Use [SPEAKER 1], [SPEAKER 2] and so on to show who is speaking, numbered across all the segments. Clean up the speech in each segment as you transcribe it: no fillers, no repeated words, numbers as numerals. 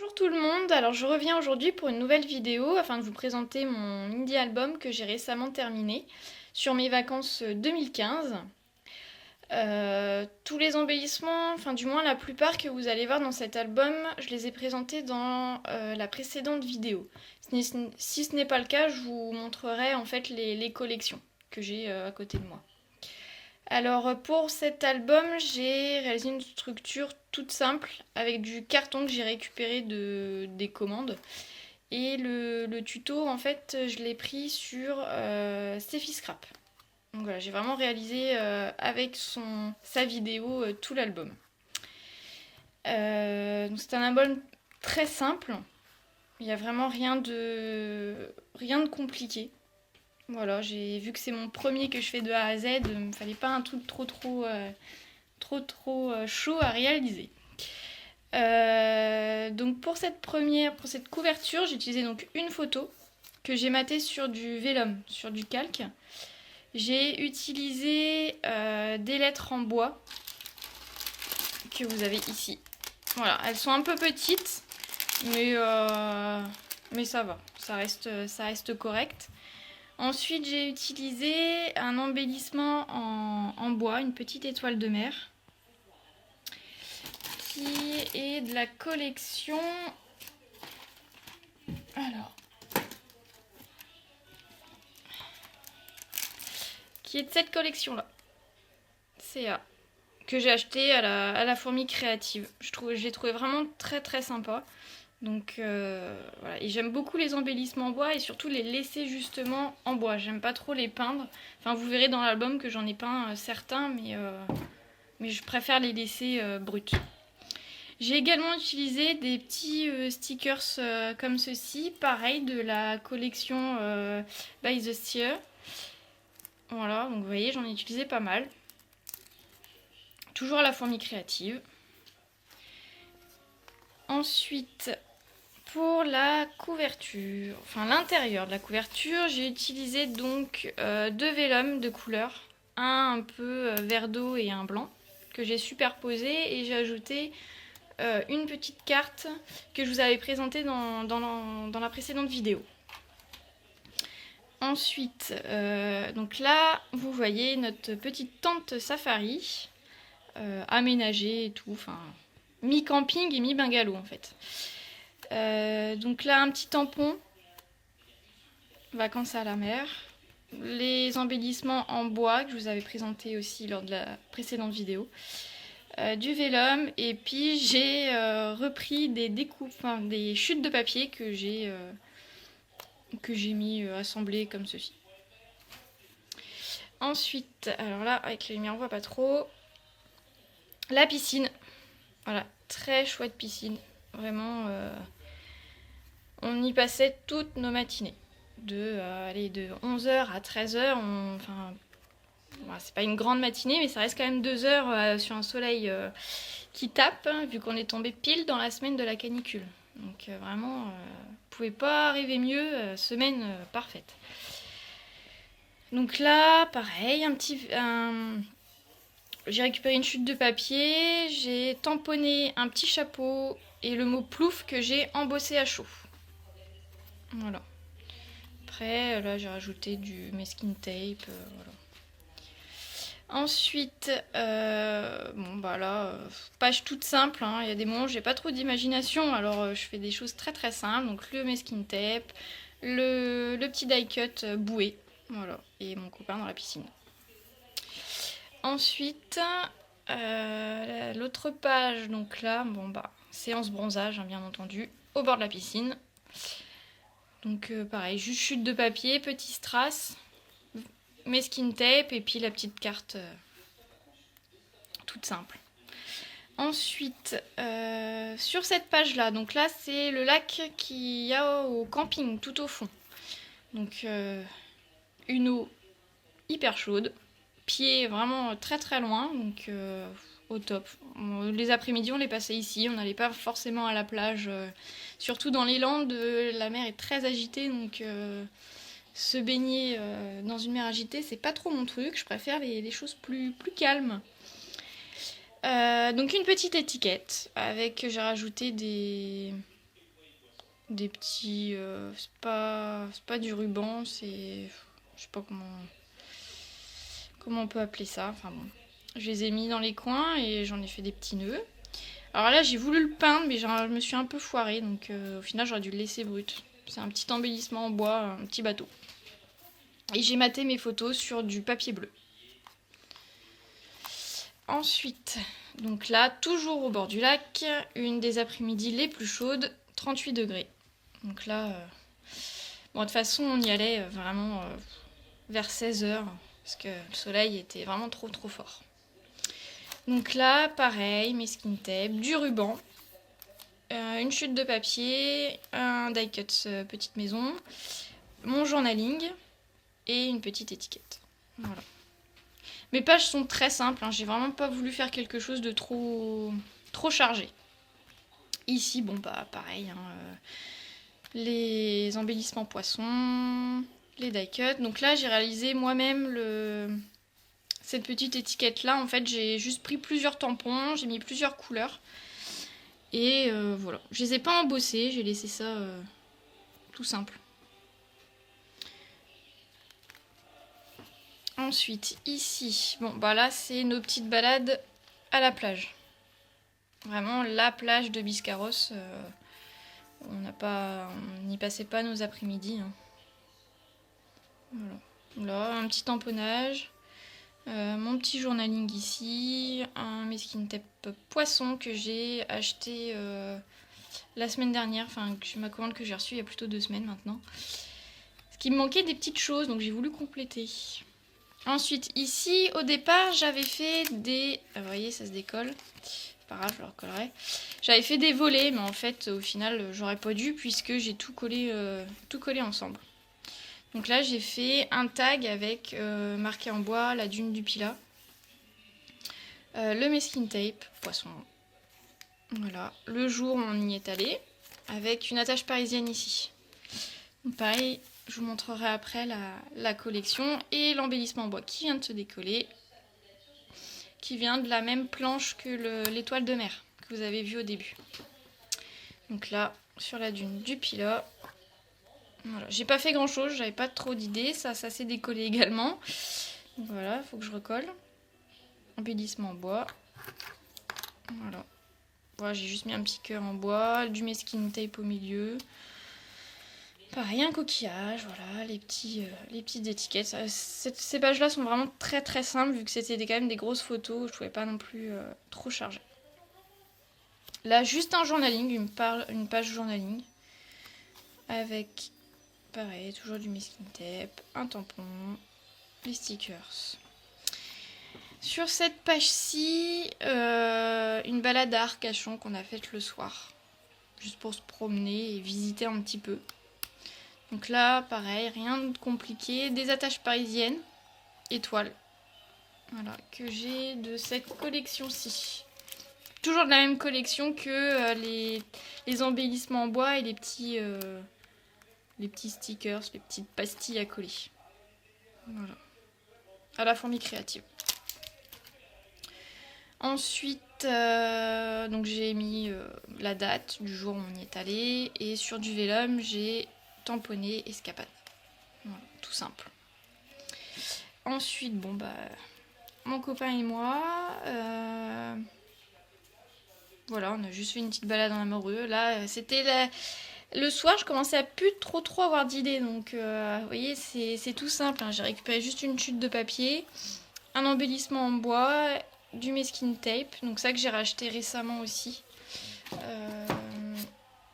[SPEAKER 1] Bonjour tout le monde, alors je reviens aujourd'hui pour une nouvelle vidéo afin de vous présenter mon indie album que j'ai récemment terminé sur mes vacances 2015. Tous les embellissements, enfin du moins la plupart que vous allez voir dans cet album, je les ai présentés dans la précédente vidéo. Si ce n'est pas le cas, je vous montrerai en fait les collections que j'ai à côté de moi. Alors pour cet album, j'ai réalisé une structure toute simple avec du carton que j'ai récupéré des commandes. Et le tuto, en fait, je l'ai pris sur Scrap. Donc voilà, j'ai vraiment réalisé avec sa vidéo tout l'album. Donc c'est un album très simple. Il n'y a vraiment rien de compliqué. Voilà, j'ai vu que c'est mon premier que je fais de A à Z, il ne me fallait pas un truc trop chaud à réaliser. Donc pour cette couverture, j'ai utilisé donc une photo que j'ai matée sur du vélum, sur du calque. J'ai utilisé des lettres en bois que vous avez ici. Voilà, elles sont un peu petites, mais ça va, ça reste correct. Ensuite, j'ai utilisé un embellissement en bois, une petite étoile de mer, qui est de la collection. Alors. Qui est de cette collection-là. CA. Que j'ai acheté à la fourmi créative. Je l'ai trouvé vraiment très sympa. Donc voilà, et j'aime beaucoup les embellissements en bois et surtout les laisser justement en bois. J'aime pas trop les peindre. Enfin, vous verrez dans l'album que j'en ai peint certains, mais je préfère les laisser bruts. J'ai également utilisé des petits stickers comme ceci, pareil de la collection By the Sea. Voilà, donc vous voyez, j'en ai utilisé pas mal. Toujours à la fourmi créative. Ensuite, pour la couverture, enfin l'intérieur de la couverture, j'ai utilisé donc deux vélums de couleur, un peu vert d'eau et un blanc, que j'ai superposé et j'ai ajouté une petite carte que je vous avais présentée dans la précédente vidéo. Ensuite, donc là, vous voyez notre petite tente safari, aménagée et tout, enfin mi-camping et mi-bungalow en fait. Donc là, un petit tampon, vacances à la mer. Les embellissements en bois que je vous avais présenté aussi lors de la précédente vidéo. Du vélum et puis j'ai repris des découpes, enfin, des chutes de papier que j'ai mis assemblées comme ceci. Ensuite, alors là avec la lumière on voit pas trop, la piscine, voilà, très chouette piscine, vraiment on y passait toutes nos matinées, de 11h à 13h, enfin c'est pas une grande matinée, mais ça reste quand même 2 heures sur un soleil qui tape, hein, vu qu'on est tombé pile dans la semaine de la canicule. Donc vraiment, vous pouvez pas rêver mieux, semaine parfaite. Donc là, pareil, j'ai récupéré une chute de papier, j'ai tamponné un petit chapeau et le mot plouf que j'ai embossé à chaud. Voilà. Après, là, j'ai rajouté du masking tape, voilà. Ensuite, bon bah là, page toute simple, hein. Il y a des moments où j'ai pas trop d'imagination, alors je fais des choses très simples, donc le masking tape, le petit die cut bouée, voilà, et mon copain dans la piscine. Ensuite, l'autre page, donc là, bon bah, séance bronzage, hein, bien entendu, au bord de la piscine. Donc pareil, juste chute de papier, petit strass, masking tape et puis la petite carte toute simple. Ensuite, sur cette page-là, donc là c'est le lac qu'il y a au camping, tout au fond. Donc une eau hyper chaude, pied vraiment très loin, donc au top. Les après-midi on les passait ici, on n'allait pas forcément à la plage, surtout dans les Landes, la mer est très agitée, donc se baigner dans une mer agitée, c'est pas trop mon truc. Je préfère les choses plus calmes. Donc une petite étiquette avec, j'ai rajouté des des petits... c'est pas du ruban, c'est... Je sais pas comment on peut appeler ça. Enfin bon, je les ai mis dans les coins et j'en ai fait des petits nœuds. Alors là, j'ai voulu le peindre, mais je me suis un peu foirée, donc au final, j'aurais dû le laisser brut. C'est un petit embellissement en bois, un petit bateau. Et j'ai maté mes photos sur du papier bleu. Ensuite, donc là, toujours au bord du lac, une des après-midi les plus chaudes, 38 degrés. Donc là, bon, de toute façon, on y allait vraiment vers 16h, parce que le soleil était vraiment trop fort. Donc là, pareil, mes skin tape, du ruban, une chute de papier, un die cut petite maison, mon journaling et une petite étiquette. Voilà. Mes pages sont très simples, hein, j'ai vraiment pas voulu faire quelque chose de trop chargé. Ici, bon bah pareil, hein, les embellissements poissons, les die cut. Donc là, j'ai réalisé moi-même cette petite étiquette là. En fait, j'ai juste pris plusieurs tampons, j'ai mis plusieurs couleurs. Et voilà, je les ai pas embossés, j'ai laissé ça tout simple. Ensuite, ici, bon bah là c'est nos petites balades à la plage. Vraiment la plage de Biscarrosse. On n'y passait pas nos après-midi. Hein. Voilà. Là, un petit tamponnage. Mon petit journaling ici. Un meskin tape poisson que j'ai acheté la semaine dernière. Enfin, ma commande que j'ai reçue il y a plutôt 2 semaines maintenant. Parce qu'il me manquait des petites choses, donc j'ai voulu compléter. Ensuite, ici, au départ, j'avais fait des... vous voyez, ça se décolle. C'est pas grave, je le recollerai. J'avais fait des volets, mais en fait, au final, j'aurais pas dû puisque j'ai tout collé ensemble. Donc là, j'ai fait un tag avec marqué en bois la dune du Pilat. Le meskin tape, poisson. Voilà. Le jour, on y est allé avec une attache parisienne ici. Donc pareil, je vous montrerai après la collection et l'embellissement en bois qui vient de se décoller, qui vient de la même planche que l'étoile de mer que vous avez vu au début. Donc là, sur la dune du Pilat. Voilà. J'ai pas fait grand chose, j'avais pas trop d'idées, ça s'est décollé également. Donc voilà, il faut que je recolle. Embellissement en bois. Voilà. Voilà, j'ai juste mis un petit cœur en bois, du meskin tape au milieu. Pareil, un coquillage, voilà, les petites étiquettes. Ces pages-là sont vraiment très simples, vu que c'était quand même des grosses photos, je pouvais pas non plus trop charger. Là, juste un journaling, une page journaling, avec, pareil, toujours du meskin tape, un tampon, les stickers. Sur cette page-ci, une balade à Arcachon qu'on a faite le soir, juste pour se promener et visiter un petit peu. Donc là, pareil, rien de compliqué. Des attaches parisiennes, étoiles. Voilà, que j'ai de cette collection-ci. Toujours de la même collection que les embellissements en bois et les petits stickers, les petites pastilles à coller. Voilà. À la fourmi créative. Ensuite, donc j'ai mis la date du jour où on y est allé. Et sur du vélum, j'ai tamponné escapade. Voilà, tout simple. Ensuite, bon bah, mon copain et moi, voilà, on a juste fait une petite balade en amoureux. Là, c'était le soir, je commençais à plus trop avoir d'idées. Donc, vous voyez, c'est tout simple. Hein. J'ai récupéré juste une chute de papier, un embellissement en bois, du meskin tape. Donc ça que j'ai racheté récemment aussi.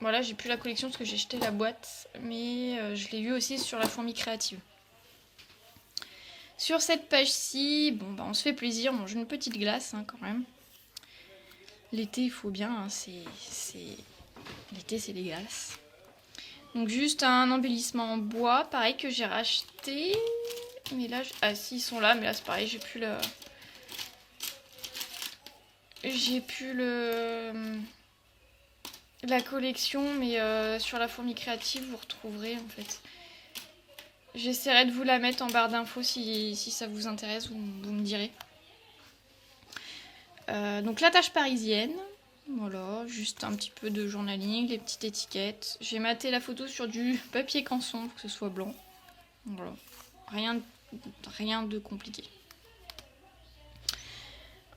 [SPEAKER 1] Voilà, j'ai plus la collection parce que j'ai jeté la boîte, mais je l'ai eu aussi sur la fourmi créative. Sur cette page-ci, bon bah on se fait plaisir, on mange une petite glace hein, quand même. L'été il faut bien, hein, l'été c'est les glaces. Donc juste un embellissement en bois, pareil que j'ai racheté. Mais là, ah si ils sont là, mais là c'est pareil, j'ai plus la collection, mais sur la fourmi créative vous retrouverez en fait. J'essaierai de vous la mettre en barre d'infos si ça vous intéresse, vous me direz. Donc l'attache parisienne, Voilà, juste un petit peu de journaling, les petites étiquettes. J'ai maté la photo sur du papier canson pour que ce soit blanc. Voilà, rien de compliqué.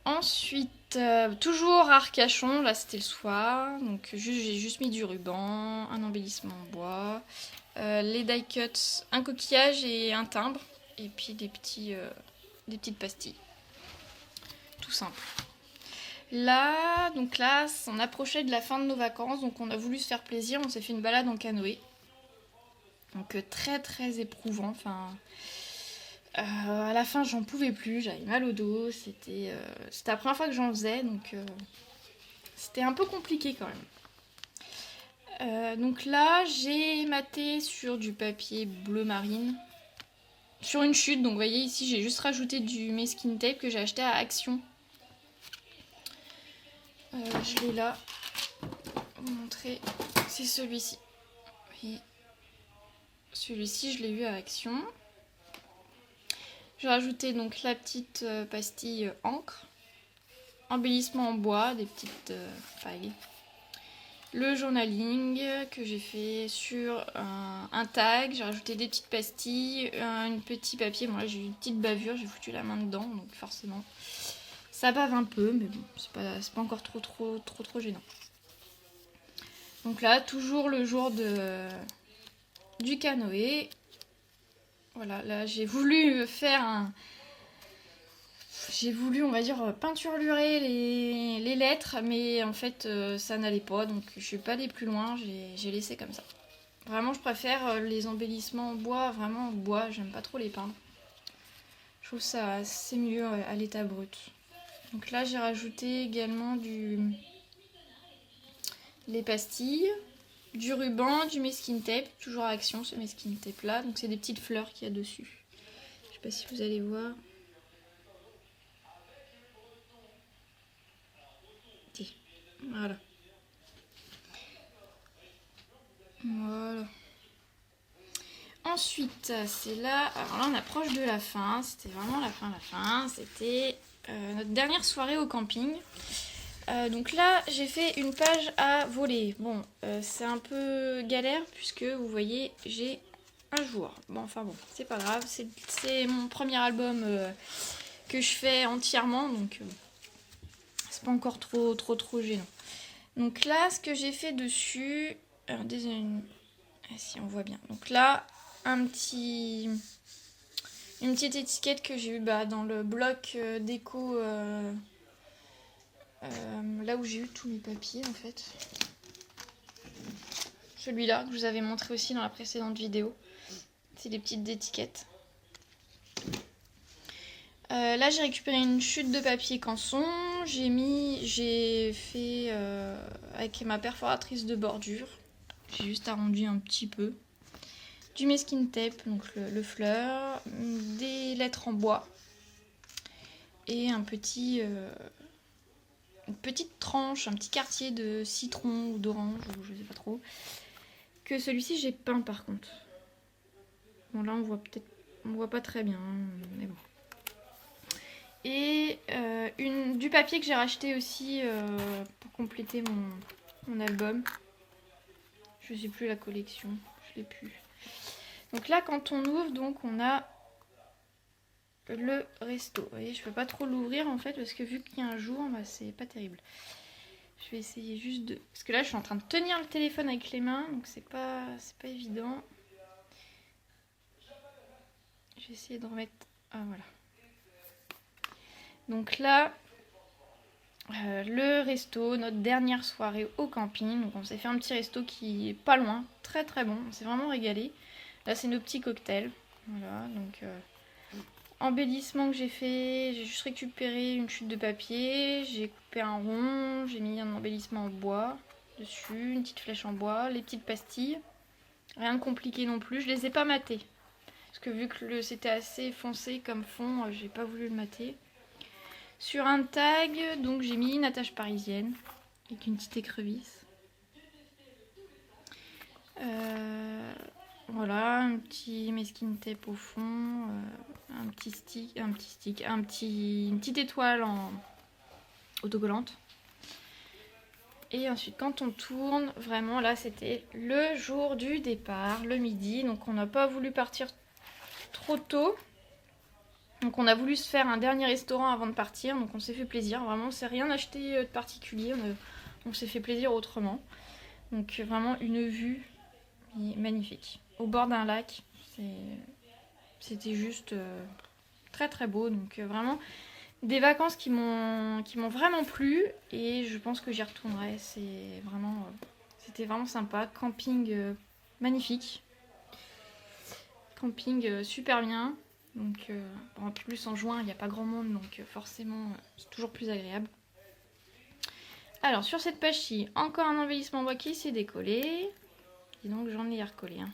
[SPEAKER 1] Ensuite, toujours à Arcachon, là c'était le soir, donc j'ai juste mis du ruban, un embellissement en bois, les die cuts, un coquillage et un timbre, et puis des petites pastilles. Tout simple. Là, on approchait de la fin de nos vacances, donc on a voulu se faire plaisir, on s'est fait une balade en canoë. Donc très très éprouvant, enfin... à la fin, j'en pouvais plus, j'avais mal au dos, c'était la première fois que j'en faisais, donc c'était un peu compliqué quand même. Donc là, j'ai maté sur du papier bleu marine, sur une chute, donc vous voyez ici, j'ai juste rajouté du masking tape que j'ai acheté à Action. Je l'ai là, vous montrer, c'est celui-ci. Celui-ci, je l'ai eu à Action. J'ai rajouté donc la petite pastille encre, embellissement en bois, des petites pailles. Le journaling que j'ai fait sur un tag, j'ai rajouté des petites pastilles, un petit papier. Bon là j'ai eu une petite bavure, j'ai foutu la main dedans, donc forcément ça bave un peu, mais bon, c'est pas encore trop gênant. Donc là, toujours le jour du canoë. Voilà, là j'ai voulu faire J'ai voulu, on va dire, peinturlurer les lettres, mais en fait, ça n'allait pas, donc je suis pas allée plus loin, j'ai laissé comme ça. Vraiment, je préfère les embellissements en bois, vraiment en bois, j'aime pas trop les peindre. Je trouve ça c'est mieux à l'état brut. Donc là, j'ai rajouté également les pastilles, du ruban, du masking tape, toujours à Action ce masking tape là, donc c'est des petites fleurs qu'il y a dessus. Je sais pas si vous allez voir. Voilà. Voilà. Ensuite, c'est là. Alors là, on approche de la fin. C'était vraiment la fin. C'était notre dernière soirée au camping. Donc là, j'ai fait une page à voler. Bon, c'est un peu galère puisque vous voyez, j'ai un jour. Bon, enfin bon, c'est pas grave. C'est mon premier album que je fais entièrement, donc c'est pas encore trop gênant. Donc là, ce que j'ai fait dessus. Alors, désolé. Si on voit bien. Donc là, une petite étiquette que j'ai eue dans le bloc déco, là où j'ai eu tous mes papiers en fait. Celui-là que je vous avais montré aussi dans la précédente vidéo. C'est des petites étiquettes. Là j'ai récupéré une chute de papier canson. J'ai fait avec ma perforatrice de bordure. J'ai juste arrondi un petit peu. Du masking tape, donc le fleur, des lettres en bois et une petite tranche, un petit quartier de citron ou d'orange, ou je sais pas trop. Que celui-ci j'ai peint par contre. Bon là on voit pas très bien, mais bon. Et du papier que j'ai racheté aussi pour compléter mon album. Je sais plus la collection, je l'ai plus. Donc là, quand on ouvre, donc on a le resto. Vous voyez, je peux pas trop l'ouvrir en fait parce que vu qu'il y a un jour, c'est pas terrible. Je vais essayer juste de... Parce que là, je suis en train de tenir le téléphone avec les mains, donc c'est pas évident. Je vais essayer de remettre... Ah voilà. Donc là, le resto, notre dernière soirée au camping. Donc on s'est fait un petit resto qui est pas loin, très très bon. On s'est vraiment régalé. Là, c'est nos petits cocktails. Voilà, donc... Embellissement que j'ai fait, j'ai juste récupéré une chute de papier, j'ai coupé un rond, j'ai mis un embellissement en bois dessus, une petite flèche en bois, les petites pastilles. Rien de compliqué non plus, je les ai pas matées. Parce que vu que c'était assez foncé comme fond, j'ai pas voulu le mater. Sur un tag, donc j'ai mis une attache parisienne avec une petite écrevisse. Voilà, un petit masking tape au fond, une petite étoile en autocollante. Et ensuite, quand on tourne, vraiment là, c'était le jour du départ, le midi. Donc on n'a pas voulu partir trop tôt. Donc on a voulu se faire un dernier restaurant avant de partir. Donc on s'est fait plaisir. Vraiment, on s'est rien acheté de particulier. On s'est fait plaisir autrement. Donc vraiment une vue magnifique. Au bord d'un lac. C'était juste très très beau. Donc vraiment des vacances qui m'ont vraiment plu. Et je pense que j'y retournerai. C'était vraiment sympa. Camping magnifique. Camping super bien. Donc en plus en juin il n'y a pas grand monde. Donc forcément c'est toujours plus agréable. Alors sur cette page-ci, encore un embellissement bois qui s'est décollé. Et donc j'en ai recollé un.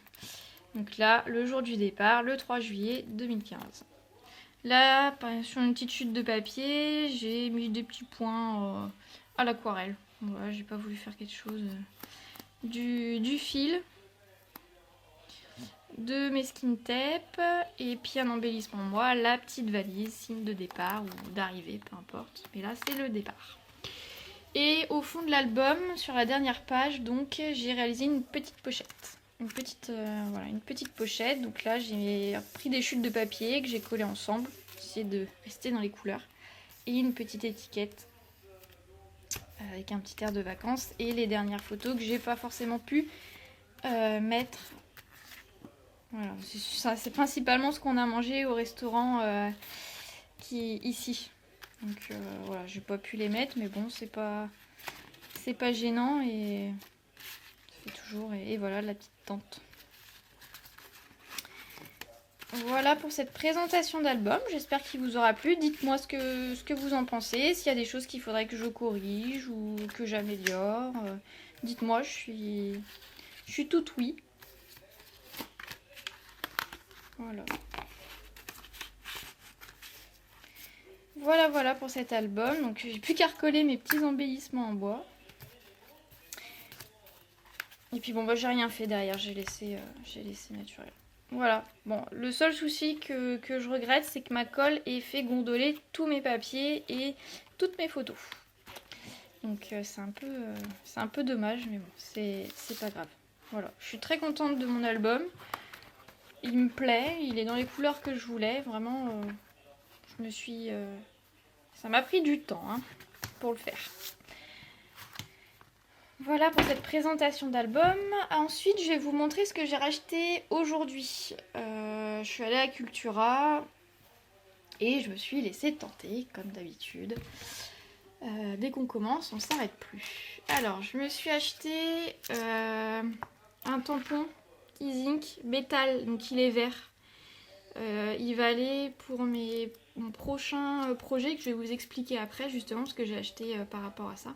[SPEAKER 1] Donc là, le jour du départ, le 3 juillet 2015. Là, sur une petite chute de papier, j'ai mis des petits points à l'aquarelle. Voilà, j'ai pas voulu faire quelque chose du fil, de mes skin tape, et puis un embellissement moi, la petite valise, signe de départ ou d'arrivée, peu importe. Mais là, c'est le départ. Et au fond de l'album, sur la dernière page, donc j'ai réalisé une petite pochette. Une petite pochette. Donc là, j'ai pris des chutes de papier que j'ai collées ensemble. J'essaie de rester dans les couleurs. Et une petite étiquette avec un petit air de vacances. Et les dernières photos que j'ai pas forcément pu mettre. Voilà, c'est principalement ce qu'on a mangé au restaurant ici. Donc voilà, j'ai pas pu les mettre, mais bon, c'est pas gênant et ça fait toujours. Et voilà la petite tente. Voilà pour cette présentation d'album. J'espère qu'il vous aura plu. Dites-moi ce que vous en pensez. S'il y a des choses qu'il faudrait que je corrige ou que j'améliore. Dites-moi, je suis toute oui. Voilà. Voilà pour cet album. Donc j'ai plus qu'à recoller mes petits embellissements en bois. Et puis bon, bah j'ai rien fait derrière. J'ai laissé naturel. Voilà. Bon, le seul souci que je regrette, c'est que ma colle ait fait gondoler tous mes papiers et toutes mes photos. Donc c'est un peu dommage, mais bon, c'est pas grave. Voilà. Je suis très contente de mon album. Il me plaît, il est dans les couleurs que je voulais. Vraiment, ça m'a pris du temps pour le faire. Voilà pour cette présentation d'album. Ensuite, je vais vous montrer ce que j'ai racheté aujourd'hui. Je suis allée à Cultura et je me suis laissée tenter, comme d'habitude. Dès qu'on commence, on ne s'arrête plus. Alors, je me suis acheté un tampon Easink métal, donc il est vert. Il va aller pour mon prochain projet que je vais vous expliquer après, justement, ce que j'ai acheté par rapport à ça.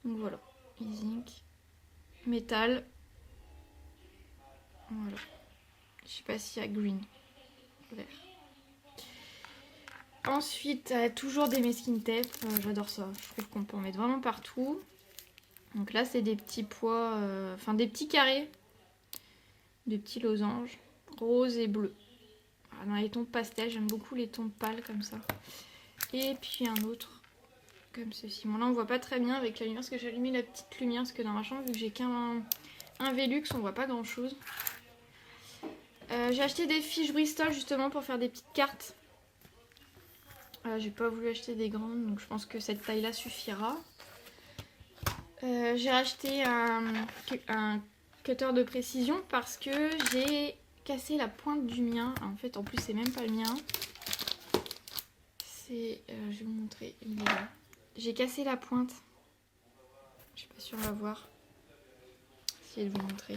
[SPEAKER 1] Donc voilà. Zinc, métal. Voilà. Je sais pas s'il y a green, vert. Ensuite, toujours des masking tape. J'adore ça. Je trouve qu'on peut en mettre vraiment partout. Donc là, c'est des petits pois, enfin des petits carrés, des petits losanges, rose et bleu. Voilà, dans les tons pastel, j'aime beaucoup les tons pâles comme ça. Et puis un autre comme ceci. Bon là on voit pas très bien avec la lumière parce que j'ai allumé la petite lumière parce que dans ma chambre vu que j'ai qu'un Velux on voit pas grand chose. J'ai acheté des fiches Bristol justement pour faire des petites cartes. J'ai pas voulu acheter des grandes donc je pense que cette taille là suffira. J'ai acheté un cutter de précision parce que j'ai cassé la pointe du mien. En fait en plus c'est même pas le mien. Je vais vous montrer, il est là. J'ai cassé la pointe. Je sais pas si on va voir. Essayez de vous montrer.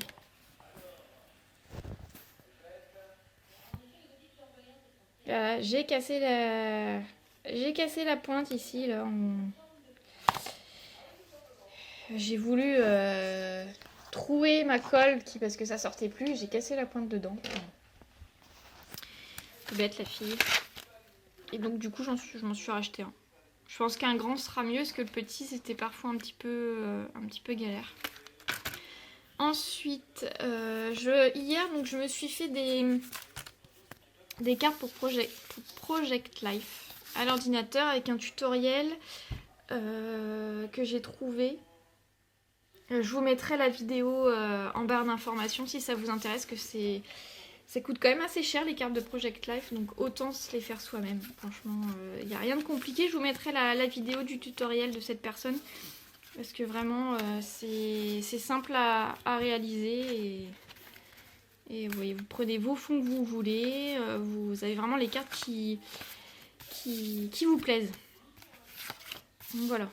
[SPEAKER 1] Voilà, j'ai cassé la pointe ici là. J'ai voulu trouer ma colle parce que ça sortait plus. J'ai cassé la pointe dedans. C'est bête la fille. Et donc du coup je m'en suis racheté un. Je pense qu'un grand sera mieux parce que le petit c'était parfois un petit peu galère. Ensuite, hier donc je me suis fait des cartes pour Project Life à l'ordinateur avec un tutoriel que j'ai trouvé Je vous mettrai la vidéo en barre d'informations si ça vous intéresse, que ça coûte quand même assez cher les cartes de Project Life, donc autant se les faire soi-même. Franchement, il n'y a rien de compliqué. Je vous mettrai la vidéo du tutoriel de cette personne, parce que vraiment c'est simple à réaliser. Et vous voyez, vous prenez vos fonds que vous voulez, vous avez vraiment les cartes qui vous plaisent. Donc voilà.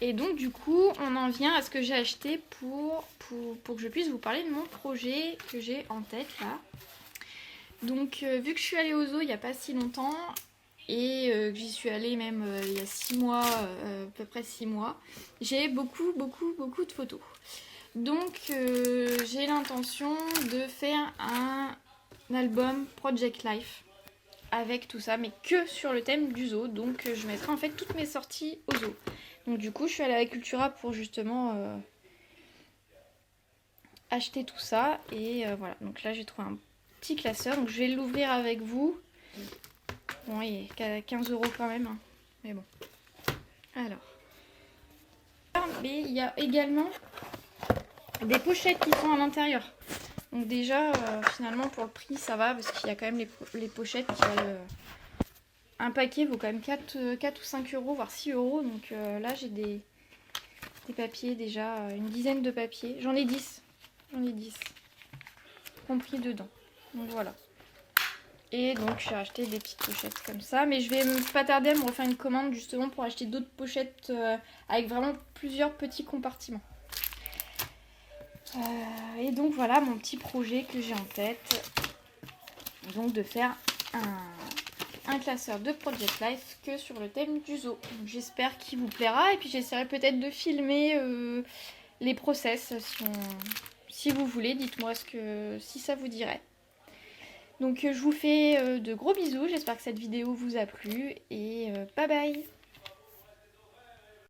[SPEAKER 1] Et donc du coup, on en vient à ce que j'ai acheté pour que je puisse vous parler de mon projet que j'ai en tête là. Donc vu que je suis allée au zoo il n'y a pas si longtemps, et que j'y suis allée même il y a 6 mois, à peu près 6 mois, j'ai beaucoup de photos. Donc j'ai l'intention de faire un album Project Life avec tout ça, mais que sur le thème du zoo. Donc je mettrai en fait toutes mes sorties au zoo. Donc du coup je suis allée à Cultura pour justement acheter tout ça. Et voilà, donc là j'ai trouvé un petit classeur, donc je vais l'ouvrir avec vous. Bon, il est à 15 € quand même, hein. Mais bon. Alors. Mais il y a également des pochettes qui sont à l'intérieur. Donc déjà, finalement, pour le prix, ça va, parce qu'il y a quand même les pochettes qui valent... un paquet vaut quand même 4 ou 5 €, voire 6 €. Donc là, j'ai des papiers déjà, une dizaine de papiers. J'en ai 10. J'en ai 10. Compris dedans. Donc voilà. Et donc j'ai acheté des petites pochettes comme ça. Mais je vais pas tarder à me refaire une commande justement pour acheter d'autres pochettes avec vraiment plusieurs petits compartiments. Et donc voilà mon petit projet que j'ai en tête. Donc de faire un classeur de Project Life que sur le thème du zoo. J'espère qu'il vous plaira. Et puis j'essaierai peut-être de filmer les process si vous voulez. Dites-moi si ça vous dirait. Donc je vous fais de gros bisous, j'espère que cette vidéo vous a plu et bye bye.